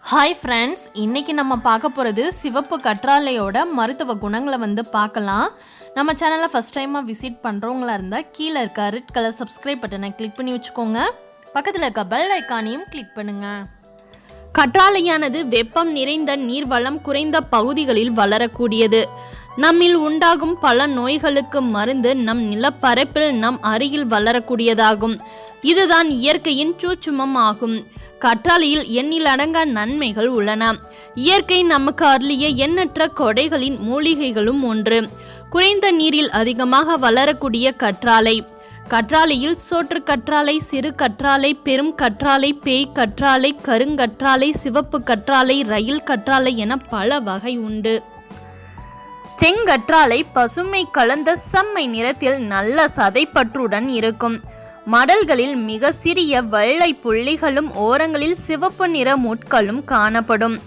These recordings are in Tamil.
ஹாய் ஃப்ரெண்ட்ஸ், இன்றைக்கி நம்ம பார்க்க போகிறது சிவப்பு கற்றாழையோட மருத்துவ குணங்களை பார்க்கலாம். நம்ம சேனலை ஃபஸ்ட் டைமாக விசிட் பண்ணுறவங்களா இருந்தால் கீழே இருக்க ரெட் கலர் சப்ஸ்கிரைப் பட்டனை கிளிக் பண்ணி வச்சுக்கோங்க. பக்கத்தில் இருக்க பெல் ஐக்கானையும் கிளிக் பண்ணுங்கள். கற்றாழையானது வெப்பம் நிறைந்த நீர்வளம் குறைந்த பகுதிகளில் வளரக்கூடியது. நம்மில் உண்டாகும் பல நோய்களுக்கு மருந்து நம் நிலப்பரப்பில் நம் அருகில் வளரக்கூடியதாகும். இதுதான் இயற்கையின் சூட்சுமம் ஆகும். கற்றாழையில் எண்ணிலடங்கா நன்மைகள் உள்ளன. இயற்கை நமக்கு அருளிய எண்ணற்ற கொடைகளின் மூலிகைகளும் ஒன்று. குறைந்த நீரில் அதிகமாக வளரக்கூடிய கற்றாழை. கற்றாழையில் SotruKatralai, சிறு கற்றாழை, பெரும் கற்றாழை, பேய் கற்றாழை, கருங்கற்றாழை, சிவப்பு கற்றாழை, ரயில் கற்றாழை என பல வகை உண்டு. செங்கற்றாழை பசுமை கலந்த செம்மை நிறத்தில் நல்ல சதைப்பற்றுடன் இருக்கும். மடல்களில் மிக சிறிய வெள்ளை புள்ளிகளும் ஓரங்களில் சிவப்பு நிற முட்களும் காணப்படும்.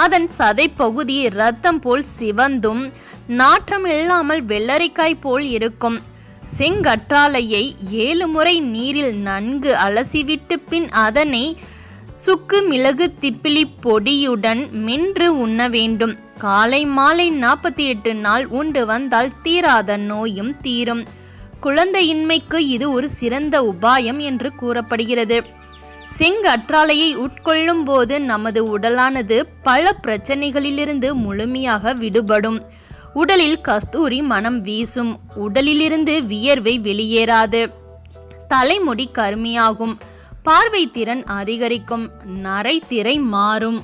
அதன் சதைப்பகுதி இரத்தம் போல் சிவந்தும் நாற்றம் இல்லாமல் வெள்ளரிக்காய் போல் இருக்கும். செங்கற்றாழையை 7 முறை நீரில் நன்கு அலசிவிட்டு பின் அதனை சுக்கு மிளகு திப்பிலி பொடியுடன் மென்று உண்ண வேண்டும். காலை மாலை 48 நாள் உண்டு வந்தால் தீராத நோயும் தீரும். குழந்தையின்மைக்கு இது ஒரு சிறந்த உபாயம் என்று கூறப்படுகிறது. செங்கற்றாழையை உட்கொள்ளும் போது நமது உடலானது பல பிரச்சனைகளிலிருந்து முழுமையாக விடுபடும். உடலில் கஸ்தூரி மனம் வீசும். உடலிலிருந்து வியர்வை வெளியேறாது. தலைமுடி கருமையாகும். பார்வை திறன் அதிகரிக்கும். நரைத்திரை மாறும்.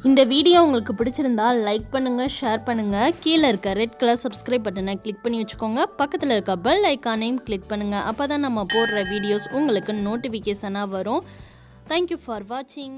இந்த வீடியோ உங்களுக்கு பிடிச்சிருந்தா லைக் பண்ணுங்கள், ஷேர் பண்ணுங்கள். கீழே இருக்க ரெட் கலர் சப்ஸ்கிரைப் பட்டனை கிளிக் பண்ணி வச்சுக்கோங்க. பக்கத்தில் இருக்க பெல் ஐக்கானையும் கிளிக் பண்ணுங்கள். அப்போ தான் நம்ம போடுற வீடியோஸ் உங்களுக்கு நோட்டிஃபிகேஷனாக வரும். தேங்க்யூ ஃபார் வாட்சிங்.